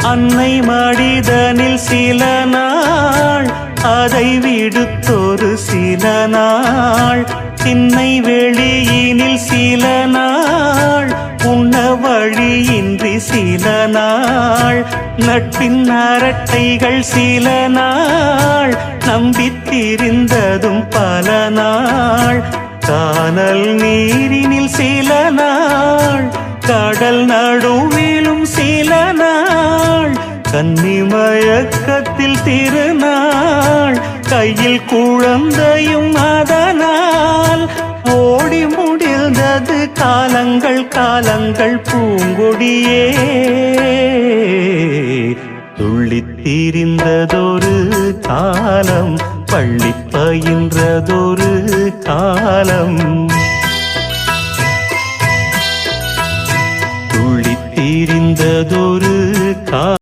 அன்னை மடிதனில் சில நாள் அதை விடுத்தொரு சில நாள் திண்ணை வெளியினில் சில நாள் உண்ண வழியின்றி சில நாள் நட்பின் அரட்டைகள் சில நாள் நம்பித்திருந்ததும் பல நாள் கானல் நீரினில் சில நாள் கடல் நடுவிலும் சில நாள் கன்னிமயக்கத்தில் திருநாள் கையில் குழந்தையும் அதனால் ஓடி முடிந்தது காலங்கள் காலங்கள் பூங்கொடியே துள்ளித் திரிந்ததொரு காலம் பள்ளி பயின்றதொரு காலம்